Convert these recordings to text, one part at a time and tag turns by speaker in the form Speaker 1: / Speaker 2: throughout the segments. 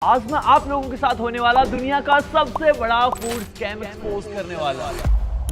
Speaker 1: आज मैं आप लोगों के साथ होने वाला दुनिया का सबसे बड़ा फूड स्कैम एक्सपोज करने वाला।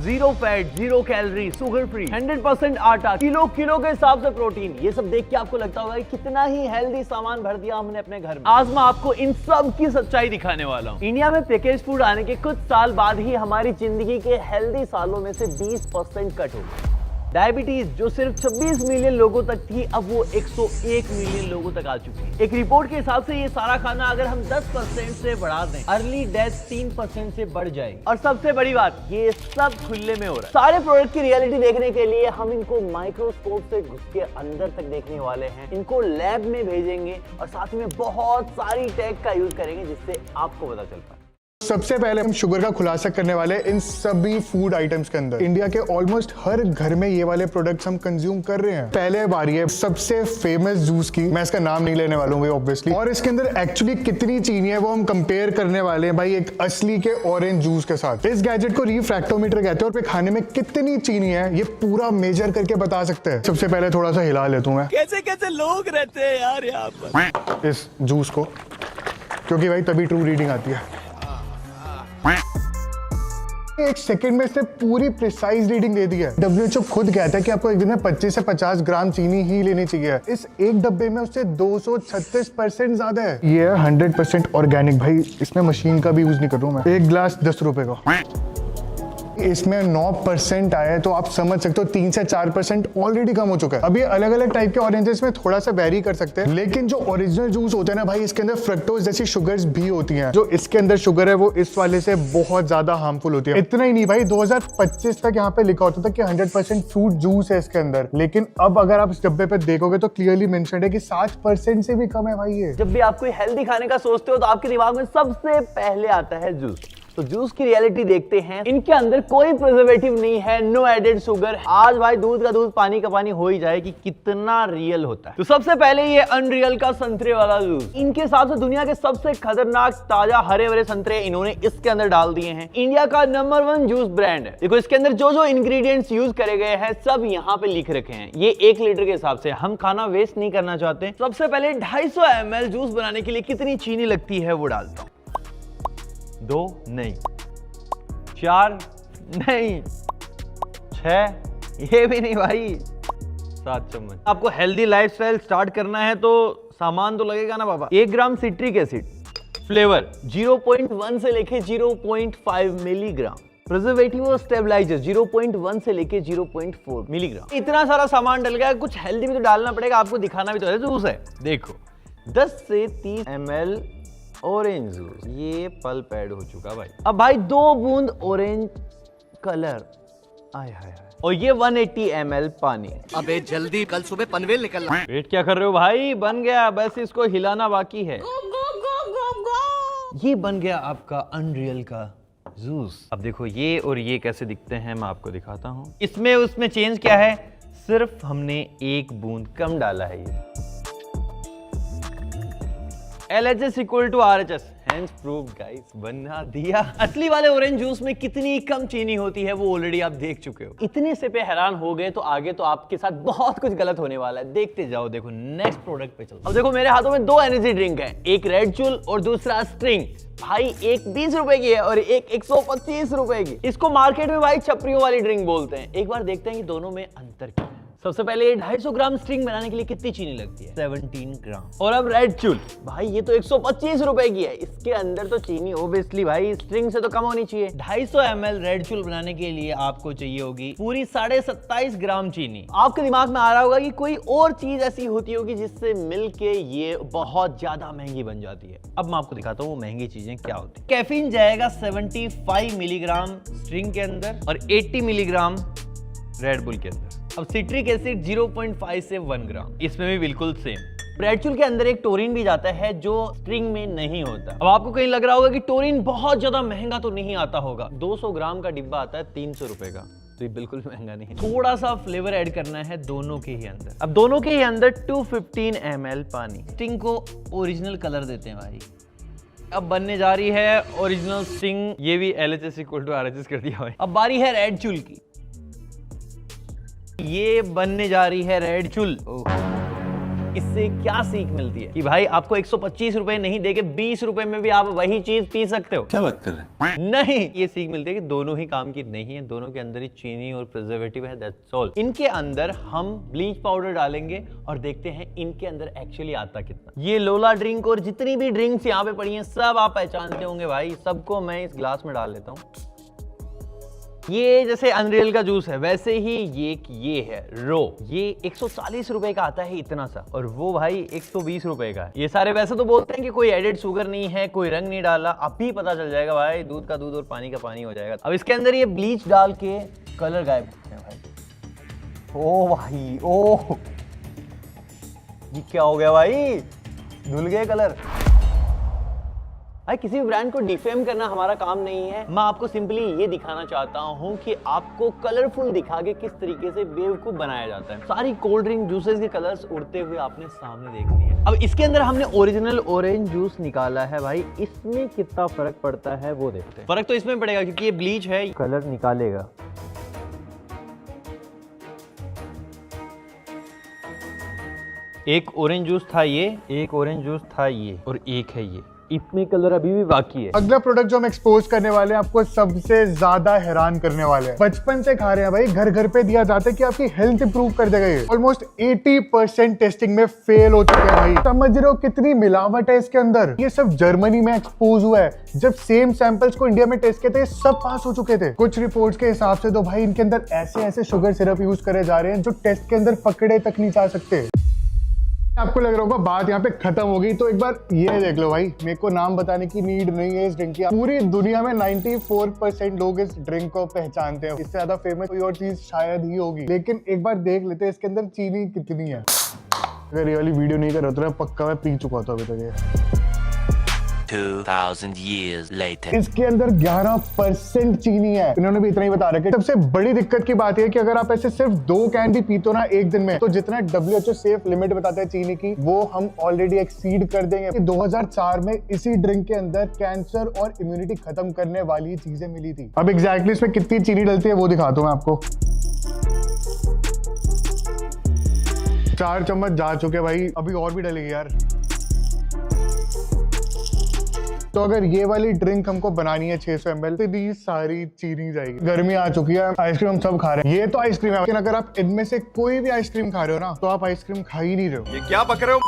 Speaker 1: Zero fat, zero calorie, sugar free, 100% आटा, किलो किलो के हिसाब से प्रोटीन। ये सब देख के आपको लगता होगा कि कितना ही हेल्दी सामान भर दिया हमने अपने घर में। आज मैं आपको इन सब की सच्चाई दिखाने वाला हूँ। इंडिया में पैकेज फूड आने के कुछ साल बाद ही हमारी जिंदगी के हेल्दी सालों में से 20% कट हो गए। डायबिटीज जो सिर्फ 26 मिलियन लोगों तक थी, अब वो 101 मिलियन लोगों तक आ चुकी है। एक रिपोर्ट के हिसाब से ये सारा खाना अगर हम 10% से बढ़ा दें, अर्ली डेथ 3% से बढ़ जाएगी। और सबसे बड़ी बात, ये सब खुले में हो रहा है। सारे प्रोडक्ट की रियलिटी देखने के लिए हम इनको माइक्रोस्कोप से घुस के अंदर तक देखने वाले हैं। इनको लैब में भेजेंगे और साथ में बहुत सारी टेक का यूज करेंगे जिससे आपको पता चल पाए।
Speaker 2: सबसे पहले हम शुगर का खुलासा करने वाले इन सभी फूड आइटम्स के अंदर। इंडिया के ऑलमोस्ट हर घर में ये वाले प्रोडक्ट्स हम कंज्यूम कर रहे हैं। पहले बारी है सबसे फेमस जूस की, मैं इसका नाम नहीं लेने वाला हूँ ऑब्वियसली। और इसके अंदर एक्चुअली कितनी चीनी है वो हम कंपेयर करने वाले हैं भाई एक असली के ऑरेंज जूस के साथ। इस गैजेट को रिफ्रैक्टोमीटर कहते हैं और खाने में कितनी चीनी है ये पूरा मेजर करके बता सकते हैं। सबसे पहले थोड़ा सा हिला लेता हूँ मैं।
Speaker 1: कैसे कैसे लोग रहते हैं यार यहाँ पर
Speaker 2: इस जूस को, क्योंकि भाई तभी ट्रू रीडिंग आती है। एक सेकंड में इसने पूरी प्रिसाइज रीडिंग दे दी है। WHO खुद कहता है कि आपको एक दिन में 25 से 50 ग्राम चीनी ही लेनी चाहिए। इस एक डब्बे में उससे 236% ज्यादा है। ये है 100% ऑर्गेनिक भाई, इसमें मशीन का भी यूज नहीं कर रहा हूं मैं। एक ग्लास 10 रुपए का, इसमें 9% आया है, तो आप समझ सकते हो 3 से 4% ऑलरेडी कम हो चुका है। अभी अलग अलग टाइप के ऑरेंजेस में थोड़ा सा वेरी कर सकते हैं, लेकिन जो ओरिजिनल जूस होता है ना भाई, इसके अंदर फ्रक्टोज जैसी शुगर्स भी होती हैं। जो इसके अंदर शुगर है वो इस वाले से बहुत ज्यादा हार्मफुल होती है। इतना ही नहीं भाई, 2025 तक यहाँ पे लिखा होता था कि 100% फ्रूट जूस है इसके अंदर, लेकिन अब अगर आप इस डब्बे पे देखोगे तो क्लियरली मेंशन्ड है कि 60% से भी कम है भाई ये।
Speaker 1: जब भी आप कोई हेल्दी खाने का सोचते हो तो आपके दिमाग में सबसे पहले आता है जूस। तो जूस की रियलिटी देखते हैं। इनके अंदर कोई प्रिजर्वेटिव नहीं है, नो एडेड शुगर। आज भाई दूध का दूध पानी का पानी हो ही जाए कि कितना रियल होता है। तो सबसे पहले ये अनरियल का संतरे वाला जूस। इनके हिसाब से दुनिया के सबसे खतरनाक ताजा हरे भरे संतरे इन्होंने इसके अंदर डाल दिए हैं। इंडिया का नंबर 1 जूस ब्रांड है। देखो इसके अंदर जो जो इंग्रेडिएंट्स यूज करे गए हैं सब यहाँ पे लिख रखे हैं। ये 1 लीटर के हिसाब से, हम खाना वेस्ट नहीं करना चाहते। सबसे पहले 250 ml जूस बनाने के लिए कितनी चीनी लगती है वो डालता हूं। 2 नहीं, 4 नहीं, 6 ये भी नहीं भाई, 7 चम्मच। आपको हेल्दी लाइफस्टाइल स्टार्ट करना है तो सामान तो लगेगा ना बाबा। 1 ग्राम सिट्रिक एसिड, फ्लेवर 0.1 से लेके 0.5 मिलीग्राम, प्रिजर्वेटिव और स्टेबलाइजर 0.1 से लेके 0.4 मिलीग्राम। इतना सारा सामान डल गया, कुछ हेल्दी भी तो डालना पड़ेगा, आपको दिखाना भी तो है। जूस है, देखो 10 से 30 ml ऑरेंज जूस, ये पल्प ऐड हो चुका भाई। अब भाई 2 बूंद ऑरेंज कलर, आय हाय हाय, और ये 180 ml पानी।
Speaker 3: अबे जल्दी, कल सुबह पनवेल निकलना।
Speaker 1: वेट क्या कर रहे हो भाई, बन गया, बस इसको हिलाना बाकी है। ये बन गया आपका अनरियल का जूस। अब देखो ये और ये कैसे दिखते हैं, मैं आपको दिखाता हूँ। इसमें उसमें चेंज क्या है, सिर्फ हमने 1 बूंद कम डाला है। ये LHS equal to RHS, hence proved guys, बना दिया। असली वाले ऑरेंज जूस में कितनी कम चीनी होती है वो ऑलरेडी आप देख चुके हो। इतने से पे हैरान हो गए तो आगे तो आपके साथ बहुत कुछ गलत होने वाला है। देखते जाओ, देखो नेक्स्ट प्रोडक्ट पे चलो। अब देखो मेरे हाथों में 2 एनर्जी ड्रिंक है, एक रेड चूल और दूसरा स्ट्रिंग। भाई एक 20 रुपए की है और एक 125 रुपए की। इसको मार्केट में भाई छपरियों वाली ड्रिंक बोलते हैं। एक बार देखते हैं कि दोनों में अंतर क्या है। सबसे पहले ये 250 ग्राम स्ट्रिंग बनाने के लिए कितनी चीनी लगती है, 17 ग्राम। और अब रेड चूल, भाई ये तो 125 रुपए की है, इसके अंदर तो चीनी ओब्वियसली भाई स्ट्रिंग से तो कम होनी चाहिए। 250 ml रेड चूल बनाने के लिए आपको चाहिए होगी पूरी 27.5 ग्राम चीनी। आपके दिमाग में आ रहा होगा कि कोई और चीज ऐसी होती होगी जिससे मिलके ये बहुत ज्यादा महंगी बन जाती है। अब मैं आपको दिखाता हूँ वो महंगी चीजें क्या होती है। कैफीन जाएगा 75 मिलीग्राम स्ट्रिंग के अंदर और 80 मिलीग्राम रेड बुल के अंदर। अब सिट्रिक एसिड 0.5 से 1 ग्राम, इसमें भी बिल्कुल सेम। रेड चूल के अंदर एक टोरिन भी जाता है जो स्ट्रिंग में नहीं होता। अब आपको कहीं लग रहा होगा कि टोरिन बहुत ज्यादा महंगा तो नहीं आता होगा। 200 ग्राम का डिब्बा आता है 300 रुपए का, तो ये बिल्कुल महंगा नहीं है। थोड़ा सा फ्लेवर ऐड करना है दोनों के ही अंदर। अब दोनों के ही अंदर 215 ml पानी। स्ट्रिंग को ओरिजिनल कलर देते हैं भाई। अब बनने जा रही है ओरिजिनल स्ट्रिंग, ये भी LHS equal to RHS कर दिया भाई। अब बारी है रेड चूल की, ये बनने जा रही है रेड चूल। इससे क्या सीख मिलती है कि भाई आपको 125 रुपए नहीं देके 20 रुपए में भी आप वही चीज पी सकते हो।
Speaker 4: क्या बात कर रहे हैं?
Speaker 1: नहीं, ये सीख मिलती है कि दोनों ही काम की नहीं है, दोनों के अंदर ही चीनी और प्रिजर्वेटिव है, दैट्स ऑल। इनके अंदर हम ब्लीच पाउडर डालेंगे और देखते हैं इनके अंदर एक्चुअली आता कितना। ये लोला ड्रिंक और जितनी भी ड्रिंक्स यहाँ पे पड़ी हैं सब आप पहचानते होंगे भाई, सबको मैं इस ग्लास में डाल लेता हूँ। ये जैसे अनरियल का जूस है वैसे ही ये है रो, ये 140 रुपए का आता है इतना सा, और वो भाई 120 रुपए का है। ये सारे वैसे तो बोलते हैं कि कोई एडेड शुगर नहीं है, कोई रंग नहीं डाला, अभी पता चल जाएगा भाई, दूध का दूध और पानी का पानी हो जाएगा। अब इसके अंदर ये ब्लीच डाल के कलर गायब करते हैं भाई। ओ भाई ओ, ये क्या हो गया भाई, धुल गए कलर। भाई किसी भी ब्रांड को डिफेम करना हमारा काम नहीं है, मैं आपको सिंपली ये दिखाना चाहता हूँ कि आपको कलरफुल दिखा के किस तरीके से बेवकूफ बनाया जाता है। सारी कोल्ड ड्रिंक जूसेस के कलर्स उड़ते हुए आपने सामने देख लिए। अब इसके अंदर हमने ओरिजिनल ऑरेंज जूस निकाला है भाई, इसमें कितना फर्क पड़ता है वो देखते हैं। फर्क तो इसमें पड़ेगा क्योंकि ये ब्लीच है, कलर निकालेगा। एक ऑरेंज जूस था ये, एक ऑरेंज जूस था ये, और एक है ये, इसमें कलर अभी भी बाकी है।
Speaker 2: अगला प्रोडक्ट जो हम एक्सपोज करने वाले हैं आपको सबसे ज्यादा हैरान करने वाले हैं। बचपन से खा रहे हैं भाई, घर घर पे दिया जाता है कि आपकी हेल्थ इंप्रूव कर देगा। ये ऑलमोस्ट 80% टेस्टिंग में फेल हो चुके हैं भाई। समझ रहे हो कितनी मिलावट है इसके अंदर। ये सब जर्मनी में एक्सपोज हुआ है, जब सेम सैंपल्स को इंडिया में टेस्ट किए थे सब पास हो चुके थे। कुछ रिपोर्ट्स के हिसाब से तो भाई इनके अंदर ऐसे ऐसे शुगर सिरप यूज करे जा रहे हैं जो टेस्ट के अंदर पकड़े तक नहीं जा सकते। आपको लग रहा होगा बात यहाँ पे खत्म हो गई, तो एक बार ये देख लो भाई, मेरे को नाम बताने की नीड नहीं है इस ड्रिंक की। पूरी दुनिया में 94% लोग इस ड्रिंक को पहचानते हैं। इससे ज्यादा फेमस कोई और चीज शायद ही होगी, लेकिन एक बार देख लेते हैं इसके अंदर चीनी कितनी है। अगर ये वाली वीडियो नहीं कर रहा तो पक्का मैं पी चुका था अभी तक ये।
Speaker 3: 2000 years later.
Speaker 2: इसके अंदर 11% चीनी है, इन्होंने भी इतना ही बता रखा है। सबसे बड़ी दिक्कत की बात है कि अगर आप ऐसे सिर्फ 2 कैन भी पीते हो ना एक दिन में, तो जितना WHO सेफ लिमिट बताता है चीनी की, वो हम ऑलरेडी एक्सीड कर देंगे। 2004 में इसी ड्रिंक के अंदर कैंसर और इम्यूनिटी खत्म करने वाली चीजें मिली थी। अब एग्जैक्टली इसमें कितनी चीनी डलती है वो दिखाता हूं मैं आपको। 4 चम्मच जा चुके भाई, अभी और भी डलेगी यार। तो अगर ये वाली ड्रिंक हमको बनानी है 600 ml, तो इतनी सारी चीनी जाएगी। गर्मी आ चुकी है, आइसक्रीम हम सब खा रहे हैं, ये तो आइसक्रीम है, लेकिन अगर आप इनमें से कोई भी आइसक्रीम खा रहे हो ना, तो आप आइसक्रीम खा ही नहीं रहे हो।
Speaker 3: ये क्या बक रहे हो?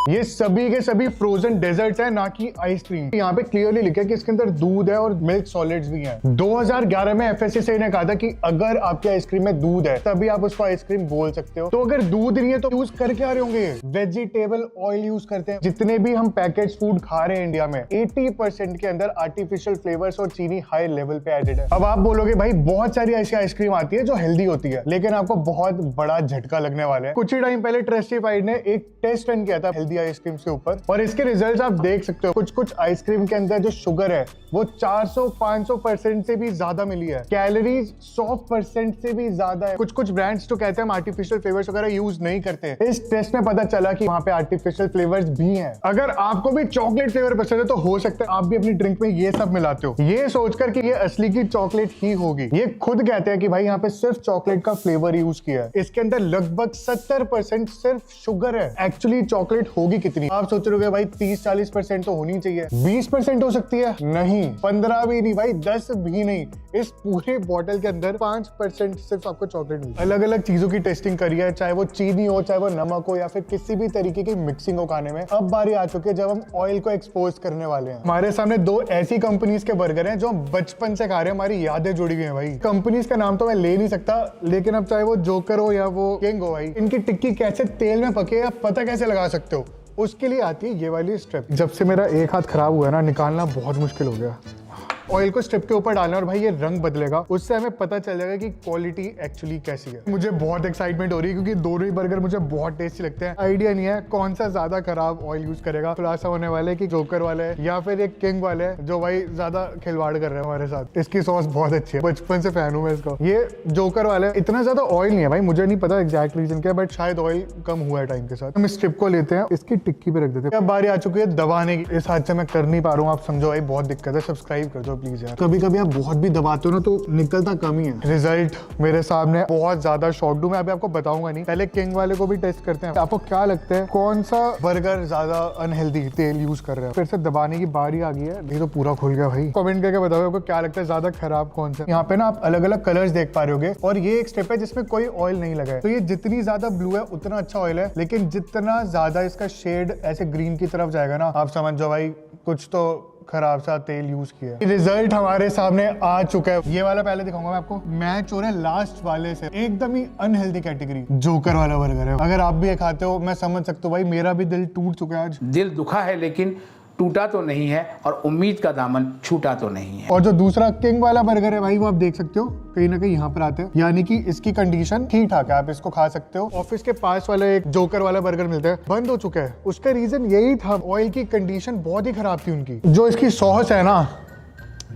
Speaker 2: ये सभी के सभी फ्रोजन डेजर्ट्स है, ना कि आइसक्रीम। यहाँ पे क्लियरली लिखा है कि इसके अंदर दूध है और मिल्क सॉलिड्स भी हैं। 2011 में FSSAI ने कहा था कि अगर आपके आइसक्रीम में दूध है तभी आप उसको आइसक्रीम बोल सकते हो। तो अगर दूध नहीं है तो यूज कर क्या रहे होंगे? वेजिटेबल ऑयल यूज करते हैं। जितने भी हम पैकेज फूड खा रहे हैं इंडिया में, 80% के अंदर आर्टिफिशियल फ्लेवर्स और चीनी हाई लेवल पे एडेड है। अब आप बोलोगे भाई बहुत सारी ऐसी आइसक्रीम आती है जो हेल्दी होती है, लेकिन आपको बहुत बड़ा झटका लगने वाला है। कुछ ही टाइम पहले टेस्टिफाइड ने एक टेस्ट रन किया था हेल्दी आइसक्रीम के ऊपर, और इसके रिजल्ट्स आप देख सकते हो। कुछ आइसक्रीम के अंदर जो शुगर है वो 400-500% से भी ज्यादा मिली है। कैलोरीज 100% से भी ज्यादा है। कुछ ब्रांड्स तो कहते हैं हम आर्टिफिशियल फ्लेवर्स वगैरह यूज नहीं करते। इस टेस्ट में पता चला कि वहां पे आर्टिफिशियल फ्लेवर्स भी हैं। अगर आपको भी चॉकलेट फ्लेवर पसंद है तो हो सकता है आप भी अपनी ड्रिंक में ये सब मिलाते हो, ये सोचकर कि ये असली की चॉकलेट ही होगी। ये खुद कहते हैं कि भाई यहाँ पे सिर्फ चॉकलेट का फ्लेवर यूज किया है। इसके अंदर लगभग 70% सिर्फ शुगर है। एक्चुअली चॉकलेट होगी कितनी? आप सोच रहे हो भाई 30-40% तो होनी चाहिए, 20% हो सकती है, नहीं 15 भी नहीं भाई, 10 भी नहीं। इस पूरे बॉटल के अंदर 5% सिर्फ आपको चॉकलेट मिली। अलग अलग चीजों की टेस्टिंग करी है, चाहे वो चीनी हो, चाहे वो नमक हो, या फिर किसी भी तरीके की मिक्सिंग हो खाने में। अब बारी आ चुकी है जब हम ऑयल को एक्सपोज करने वाले हैं। हमारे सामने 2 ऐसी कंपनीज के बर्गर हैं जो बचपन से खा रहे हैं, हमारी यादें जुड़ी हुई हैं भाई। कंपनीज का नाम तो मैं ले नहीं सकता, लेकिन अब चाहे वो जोकर हो या वो किंग हो भाई, इनकी टिक्की कैसे तेल में पके आप पता कैसे लगा सकते हो, उसके लिए आती है ये वाली स्ट्रिप। जब से मेरा एक हाथ खराब हुआ है ना, निकालना बहुत मुश्किल हो गया। ऑयल को स्ट्रिप के ऊपर डालना और भाई ये रंग बदलेगा, उससे हमें पता चल जाएगा कि क्वालिटी एक्चुअली कैसी है। मुझे बहुत एक्साइटमेंट हो रही है क्योंकि दोनों ही बर्गर मुझे बहुत टेस्टी लगते हैं। आइडिया नहीं है कौन सा ज्यादा खराब ऑयल यूज करेगा, खुलासा होने वाले कि जोकर वाले है या फिर एक किंग वाले है जो भाई ज्यादा खिलवाड़ कर रहे हैं हमारे साथ। इसकी सॉस बहुत अच्छी है, बचपन से फैन हूँ मैं इसका। ये जोकर वाले इतना ज्यादा ऑयल नहीं है भाई, मुझे नहीं पता एग्जैक्ट रीजन क्या है, बट शायद ऑयल कम हुआ है टाइम के साथ। हम स्ट्रिप को लेते हैं, इसकी टिक्की पे रख देते हैं। अब बारी आ चुकी है दबाने की। इस हाथ से मैं कर नहीं पा रहा हूँ, आप समझो भाई बहुत दिक्कत है। सब्सक्राइब कर दो दो प्लीज यार। कभी कभी आप बहुत भी दबाते हो ना तो निकलता कम ही है। रिजल्ट मेरे सामने, बहुत ज्यादा शॉक डू, मैं अभी आपको बताऊंगा नहीं, पहले किंग वाले को भी टेस्ट करते हैं। आपको क्या लगता है कौन सा बर्गर ज्यादा अनहेल्दी तेल यूज कर रहा है? फिर से दबाने की बारी आ गई है, ये तो पूरा खुल गया भाई। कमेंट करके बताओ आपको क्या लगता है ज्यादा खराब कौन सा। यहाँ पे ना आप अलग अलग कलर्स देख पा रहे होगे और ये एक स्टेप है जिसमें कोई ऑयल नहीं लगा है। तो ये जितनी ज्यादा ब्लू है उतना अच्छा ऑयल है, लेकिन जितना ज्यादा इसका शेड ऐसे ग्रीन की तरफ जाएगा ना, आप समझ जाओ भाई कुछ तो खराब सा तेल यूज किया। रिजल्ट हमारे सामने आ चुका है। ये वाला पहले दिखाऊंगा मैं आपको। मैच हो रहा है लास्ट वाले से, एकदम ही अनहेल्दी कैटेगरी, जोकर वाला बर्गर है। अगर आप भी ये खाते हो मैं समझ सकता हूँ भाई, मेरा भी दिल टूट चुका है आज।
Speaker 4: दिल दुखा है लेकिन टूटा तो नहीं है और उम्मीद का दामन छूटा तो नहीं है।
Speaker 2: और जो दूसरा किंग वाला बर्गर है भाई, वो आप देख सकते हो कहीं ना कहीं यहाँ पर आते हैं, यानी कि इसकी कंडीशन ठीक ठाक है, आप इसको खा सकते हो। ऑफिस के पास वाला एक जोकर वाला बर्गर मिलता है, बंद हो चुका है। उसका रीजन यही था, ऑयल की कंडीशन बहुत ही खराब थी उनकी। जो इसकी सॉस है ना,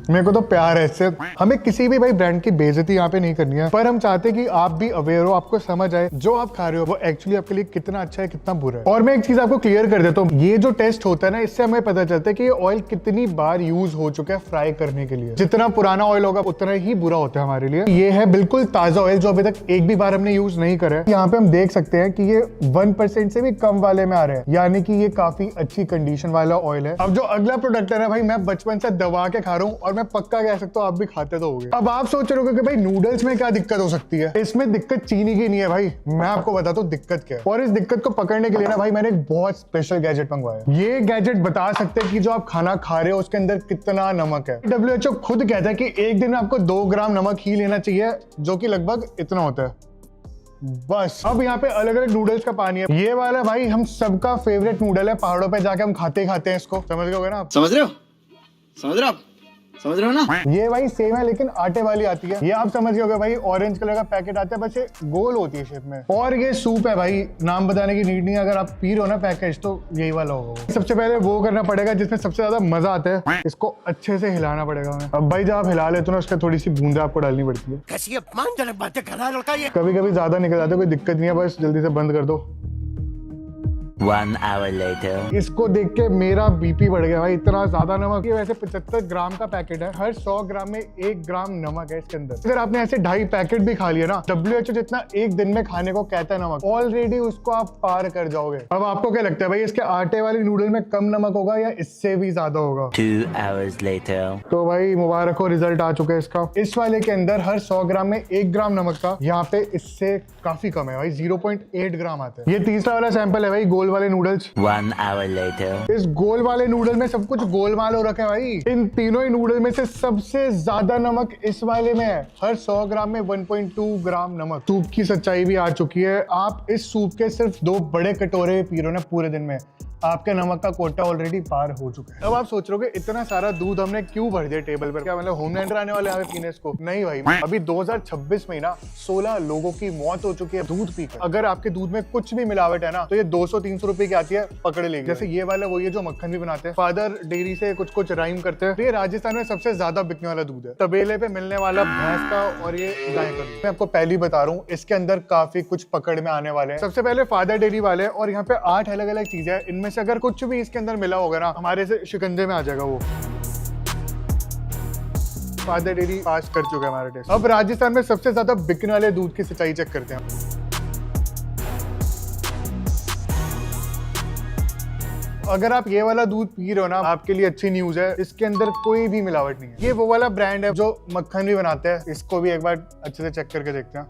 Speaker 2: मेरे को तो प्यार है इससे। हमें किसी भी भाई ब्रांड की बेइज्जती यहाँ पे नहीं करनी है, पर हम चाहते हैं कि आप भी अवेयर हो, आपको समझ आए जो आप खा रहे हो वो एक्चुअली आपके लिए कितना अच्छा है कितना बुरा है। और मैं एक चीज आपको क्लियर कर देता हूँ, ये जो टेस्ट होता है ना, इससे हमें पता चलता है कि ये ऑयल कितनी बार यूज हो चुका है फ्राई करने के लिए। जितना पुराना ऑयल होगा उतना ही बुरा होता है हमारे लिए। ये है बिल्कुल ताजा ऑयल जो अभी तक एक भी बार हमने यूज नहीं करा है। यहाँ पे हम देख सकते हैं कि ये 1% से भी कम वाले में आ रहे हैं, यानी कि ये काफी अच्छी कंडीशन वाला ऑयल है। अब जो अगला प्रोडक्ट है ना भाई, मैं बचपन से दबा के खा रहा हूँ और मैं पक्का कह सकता हूँ आप भी खाते तो होगे। अब आप सोच रहे हो कि भाई नूडल्स में क्या दिक्कत हो सकती है? इसमें दिक्कत चीनी की नहीं है भाई, मैं आपको बताता हूँ दिक्कत क्या है। और इस दिक्कत को पकड़ने के लिए ना भाई मैंने एक बहुत स्पेशल गैजेट मंगवाया। ये गैजेट बता सकते हैं कि जो आप खाना खा रहे हो उसके अंदर कितना नमक है। WHO खुद कहता है कि एक दिन में आपको 2 ग्राम नमक ही लेना चाहिए, जो कि लगभग इतना होता है बस। अब यहाँ पे अलग अलग नूडल्स का पानी है। ये वाला भाई हम सबका फेवरेट नूडल है, पहाड़ों पे जाके हम खाते हैं इसको, समझ गए होगे ना आप?
Speaker 5: समझ रहे हो समझ रहे हो ना?
Speaker 2: ये भाई सेम है लेकिन आटे वाली आती है। ये आप समझ गए होगे भाई, ऑरेंज कलर का पैकेट आता है, बस ये गोल होती है शेप में। और ये सूप है भाई, नाम बताने की नीड नहीं है, अगर आप पी रहे हो ना पैकेज तो यही वाला होगा। सबसे पहले वो करना पड़ेगा जिसमें सबसे ज्यादा मजा आता है, इसको अच्छे से हिलाना पड़ेगा हमें। अब भाई जब आप हिला लेते हो ना, उसके थोड़ी सी बूंदे आपको डालनी पड़ती है।
Speaker 5: कैसी अपमानजनक बातें कर रहा है लड़का ये।
Speaker 2: कभी कभी ज्यादा निकल जाते, कोई दिक्कत नहीं है, बस जल्दी से बंद कर दो।
Speaker 3: 1 hour later.
Speaker 2: इसको देख के मेरा बीपी बढ़ गया भाई, इतना ज्यादा नमक। ये वैसे 75 ग्राम का पैकेट है, हर 100 ग्राम में 1 ग्राम नमक है इसके अंदर। अगर आपने ऐसे 2.5 पैकेट भी खा लिया ना, WHO जितना एक दिन में खाने को कहता है नमक, ऑलरेडी उसको आप पार कर जाओगे। अब आपको क्या लगता है भाई, इसके आटे वाली नूडल में कम नमक होगा या इससे भी ज्यादा होगा?
Speaker 3: 2 hours later.
Speaker 2: तो भाई मुबारक हो, रिजल्ट आ चुका है इसका। इस वाले के अंदर हर 100 ग्राम में 1 ग्राम नमक था, यहाँ पे इससे काफी कम है भाई, 0.8 ग्राम आता है। ये तीसरा वाला सैंपल है भाई, गोल वाले नूडल्स।
Speaker 3: 1 hour later.
Speaker 2: इस गोल वाले नूडल में सब कुछ गोलमाल हो रखा है भाई। इन तीनों ही नूडल में से सबसे ज्यादा नमक इस वाले में है, हर 100 ग्राम में 1.2 ग्राम नमक। सूप की सच्चाई भी आ चुकी है। आप इस सूप के सिर्फ 2 बड़े कटोरे पी रहे हो ना पूरे दिन में, आपके नमक का कोटा ऑलरेडी पार हो चुका है। अब आप सोच रहे हो कि इतना सारा दूध हमने क्यों भर दिया टेबल पर, क्या मतलब होमलैंडर आने वाले हमें पीने इसको? नहीं भाई, अभी 2026 में ना 16 लोगों की मौत हो चुकी है दूध पीकर। अगर आपके दूध में कुछ भी मिलावट है ना, तो ये 200-300 रुपए की आती है, पकड़ लेगी। जैसे ये वाला वो ये जो मक्खन भी बनाते हैं, फादर डेयरी से कुछ राइम करते हैं। ये राजस्थान में सबसे ज्यादा बिकने वाला दूध है, तबेले पे मिलने वाला भैंस का और ये गाय का दूध। मैं आपको पहले ही बता रहा हूँ, इसके अंदर काफी कुछ पकड़ में आने वाले हैं। सबसे पहले फादर डेयरी वाले, और यहाँ पे 8 अलग अलग चीजें हैं। इनमें से अगर कुछ भी इसके अंदर मिला होगा ना, हमारे से शिकंजे में आ जाएगा वो। फादर डेयरी पास कर चुका है हमारा टेस्ट। अब राजस्थान में सबसे ज्यादा बिकने वाले दूध की सच्चाई चेक करते हैं। अगर आप ये वाला दूध पी रहे हो ना, आपके लिए अच्छी न्यूज है, इसके अंदर कोई भी मिलावट नहीं है। ये वो वाला ब्रांड है जो मक्खन भी बनाते हैं, इसको भी एक बार अच्छे से चेक करके देखते हैं।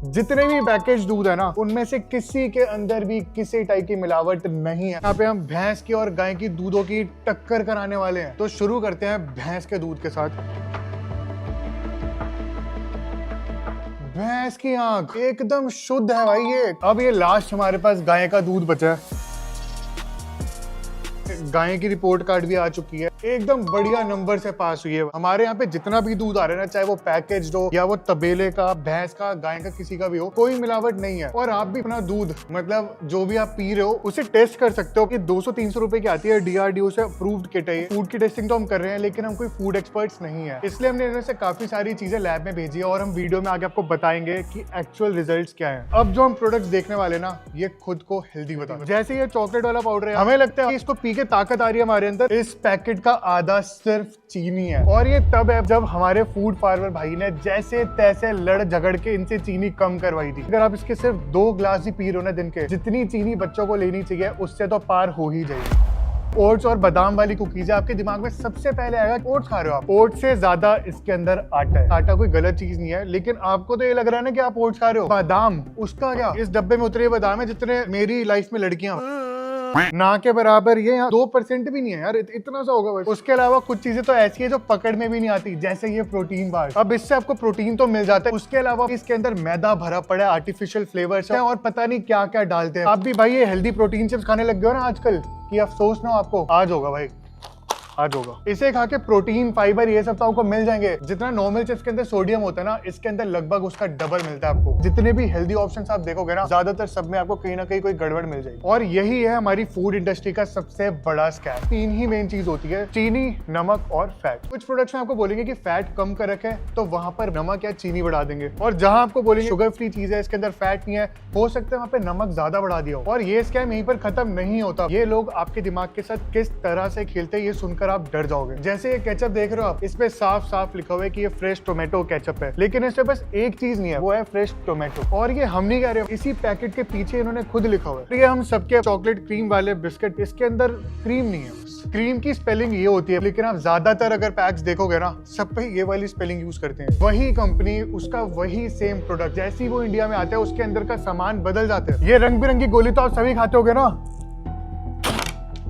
Speaker 2: जितने भी पैकेज दूध है ना, उनमें से किसी के अंदर भी किसी टाइप की मिलावट नहीं है। यहाँ पे हम भैंस की और गाय की दूधों की टक्कर कराने वाले हैं। तो शुरू करते हैं भैंस के दूध के साथ। भैंस की आंख एकदम शुद्ध है भाई ये। अब ये लास्ट हमारे पास गाय का दूध बचा है। गाय की रिपोर्ट कार्ड भी आ चुकी है, एकदम बढ़िया नंबर से पास हुई है। हमारे यहाँ पे जितना भी दूध आ रहा है ना, चाहे वो पैकेज हो या वो तबेले का, भैंस का, गाय का, किसी का भी हो, कोई मिलावट नहीं है। और आप भी अपना दूध, मतलब जो भी आप पी रहे हो, उसे टेस्ट कर सकते हो। ये 200-300 रुपए की आती है, DRDO से अप्रूव्ड किट है। फूड की टेस्टिंग तो हम कर रहे हैं, लेकिन हम कोई फूड एक्सपर्ट्स नहीं है, इसलिए हमने इनमें से काफी सारी चीजें लैब में भेजी है और हम वीडियो में आगे आपको बताएंगे कि एक्चुअल रिजल्ट्स क्या है। अब जो हम प्रोडक्ट्स देखने वाले ना, ये खुद को हेल्दी बताओ। जैसे ये चॉकलेट वाला पाउडर है, हमें लगता है कि इसको पी के ताकत आ रही है हमारे अंदर। इस पैकेट का आधा सिर्फ चीनी है। और ये तब है जब हमारे फूड फार्मर भाई ने जैसे तैसे लड़ झगड़ के इनसे चीनी कम करवाई थी। अगर आप इसके सिर्फ 2 ग्लास ही पी रहे हो ना दिन के, जितनी चीनी बच्चों को लेनी चाहिए उससे तो पार हो ही जाएगी। ओट्स और बादाम वाली कुकीज आपके दिमाग में सबसे पहले आएगा ओट्स खा रहे हो आप। ओट्स से ज्यादा इसके अंदर आटा है। आटा कोई गलत चीज नहीं है, लेकिन आपको तो ये लग रहा है ना कि आप ओट्स खा रहे हो। बादाम, उसका क्या? इस डब्बे में उतरे बादाम है जितने मेरी लाइफ में लड़कियां ना के बराबर। ये यहाँ 2% भी नहीं है यार, इतना सा होगा बस। उसके अलावा कुछ चीजें तो ऐसी है जो पकड़ में भी नहीं आती, जैसे ये प्रोटीन बार। अब इससे आपको प्रोटीन तो मिल जाता है, उसके अलावा इसके अंदर मैदा भरा पड़ा है, आर्टिफिशियल फ्लेवर्स है और पता नहीं क्या क्या डालते हैं। आप भी भाई ये हेल्दी प्रोटीन चिप्स खाने लग गए हो ना आजकल, कि अफसोस ना हो आपको। आज होगा भाई, आज होगा। इसे खा के प्रोटीन, फाइबर ये सब तो आपको मिल जाएंगे। जितना नॉर्मल चिप्स के अंदर सोडियम होता है ना, इसके अंदर लगभग उसका डबल मिलता है आपको। जितने भी हेल्दी ऑप्शंस आप देखोगे ना, ज्यादातर सब में आपको कहीं ना कहीं कोई गड़बड़ मिल जाएगी। और यही है हमारी फूड इंडस्ट्री का सबसे बड़ा स्कैम। 3 ही मेन चीज होती है, चीनी, नमक और फैट। कुछ प्रोडक्ट्स में आपको बोलेंगे कि फैट कम कर रखे तो वहां पर नमक या चीनी बढ़ा देंगे, और जहां आपको बोलेंगे शुगर फ्री चीज है, इसके अंदर फैट नहीं है, हो सकता है वहां पे नमक ज्यादा बढ़ा दिया हो। और ये स्कैम यहीं पर खत्म नहीं होता। ये लोग आपके दिमाग के साथ किस तरह से खेलते हैं ये सुनकर आप डर जाओगे। जैसे ये केचप देख रहे हो आप, इस पे साफ साफ लिखा हुआ है कि ये फ्रेश टोमेटो केचप है, लेकिन इसमें बस एक चीज नहीं है, वो है फ्रेश टोमेटो। और ये हम नहीं कह रहे, इसी पैकेट के पीछे इन्होंने खुद लिखा हुआ है। ये हम सबके चॉकलेट क्रीम वाले बिस्किट, इसके अंदर क्रीम नहीं है। क्रीम की स्पेलिंग ये होती है, लेकिन आप ज्यादातर अगर पैक्स देखोगे ना, सब पे ये वाली स्पेलिंग यूज करते हैं। वही कंपनी, उसका वही सेम प्रोडक्ट, जैसे ही वो इंडिया में आता है उसके अंदर का सामान बदल जाता है। ये रंग बिरंगी गोली तो आप सभी खाते होगे ना,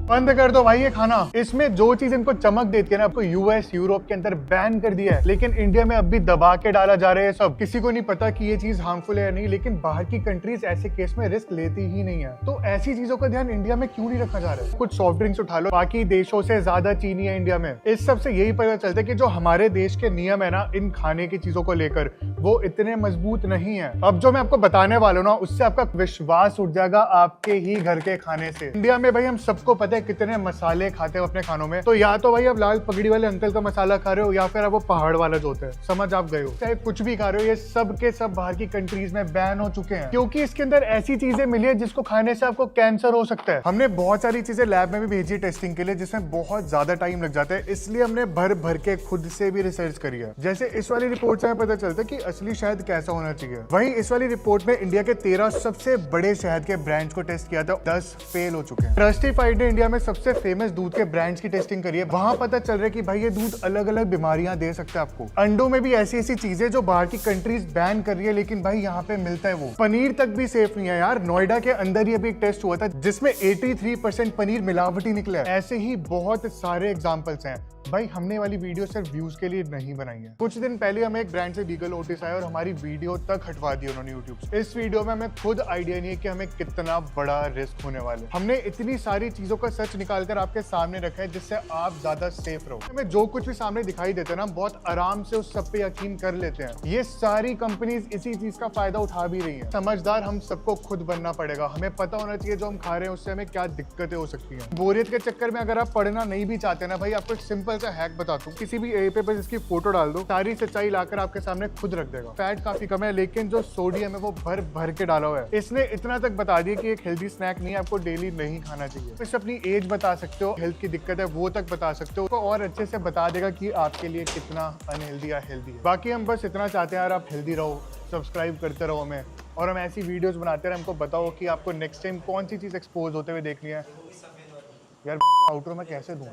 Speaker 2: बंद कर दो भाई ये खाना। इसमें जो चीज इनको चमक देती है ना, आपको यूएस, यूरोप के अंदर बैन कर दिया है, लेकिन इंडिया में अब भी दबा के डाला जा रहा है सब। किसी को नहीं पता कि ये चीज हार्मफुल है या नहीं, लेकिन बाहर की कंट्रीज ऐसे केस में रिस्क लेती ही नहीं है। तो ऐसी चीजों का ध्यान इंडिया में क्यों नहीं रखा जा रहा है? कुछ सॉफ्ट ड्रिंक्स उठा लो, बाकी देशों से ज्यादा चीनी है इंडिया में। इस सब से यही पता चलता है कि जो हमारे देश के नियम है ना इन खाने की चीजों को लेकर, वो इतने मजबूत नहीं है। अब जो मैं आपको बताने वाला हूं ना, उससे आपका विश्वास उठ जाएगा आपके ही घर के खाने से। इंडिया में भाई हम सबको पता है कितने मसाले खाते हो अपने खानों में। तो या तो भाई आप लाल पगड़ी वाले अंकल का मसाला खा रहे हो, या फिर आप वो पहाड़ वाला जो होता है, समझ आप गए हो। चाहे कुछ भी खा रहे हो, ये सब के सब बाहर की कंट्रीज में बैन हो चुके हैं, क्योंकि इसके अंदर ऐसी चीजें मिली है जिसको खाने से आपको कैंसर हो सकता है। हमने बहुत सारी चीजें लैब में भी भेजी टेस्टिंग के लिए, जिसमें बहुत ज्यादा टाइम लग जाता है, इसलिए हमने भर भर के खुद से भी रिसर्च करी है। जैसे इस वाली रिपोर्ट से हमें पता चलता है कि असली शहद कैसा होना चाहिए। वहीं इस वाली रिपोर्ट में इंडिया के 13 सबसे बड़े शहद के ब्रांड्स को टेस्ट किया था, 10 फेल हो चुके हैं। ट्रस्टिफाइड ने इंडिया में सबसे फेमस दूध के ब्रांड्स की टेस्टिंग करी है, वहां पता चल रहा है कि भाई ये दूध अलग अलग बीमारियां दे सकता है आपको। अंडों में भी ऐसी ऐसी चीजें जो बाहर की कंट्रीज बैन कर रही है, लेकिन भाई यहाँ पे मिलता है वो। पनीर तक भी सेफ नहीं है यार। नोएडा के अंदर ही अभी एक टेस्ट हुआ था जिसमें 83% पनीर मिलावटी निकला है। ऐसे ही बहुत सारे एग्जाम्पल्स हैं। भाई हमने वाली वीडियो सिर्फ व्यूज के लिए नहीं बनाई है। कुछ दिन पहले हमें एक ब्रांड से लीगल नोटिस आया और हमारी वीडियो तक हटवा दी उन्होंने यूट्यूब से। इस वीडियो में हमें खुद आइडिया नहीं है कि हमें कितना बड़ा रिस्क होने वाला है। हमने इतनी सारी चीजों का सच निकालकर आपके सामने रखा है जिससे आप ज्यादा सेफ रहो। हमें जो कुछ भी सामने दिखाई देता है ना, बहुत आराम से उस सब पे यकीन कर लेते हैं। ये सारी कंपनीज इसी चीज का फायदा उठा भी रही है। समझदार हम सबको खुद बनना पड़ेगा। हमें पता होना चाहिए जो हम खा रहे हैं उससे हमें क्या दिक्कतें हो सकती हैं। बोरियत के चक्कर में अगर आप पढ़ना नहीं भी चाहते ना भाई, आपको एक सिंपल सा हैक बताता हूँ। किसी भी ए पे बस इसकी फोटो डाल दो, सारी सच्चाई लाकर आपके सामने खुद रख देगा। फैट काफी कम है, लेकिन जो सोडियम है वो भर भर के डाला हुआ है। इसने इतना तक बता दिया कि एक हेल्दी स्नैक नहीं, आपको डेली नहीं खाना चाहिए। इस अपनी एज बता सकते हो, हेल्थ की दिक्कत है वो तक बता सकते हो, तो और अच्छे से बता देगा कि आपके लिए कितना अनहेल्दी या हेल्दी है। बाकी हम बस इतना चाहते हैं यार, आप हेल्दी रहो, सब्सक्राइब करते रहो हमें, और हम ऐसी वीडियोस बनाते रहे। हमको बताओ कि आपको नेक्स्ट टाइम कौन सी चीज एक्सपोज होते हुए देखनी है। यार आउटरो में कैसे दूं?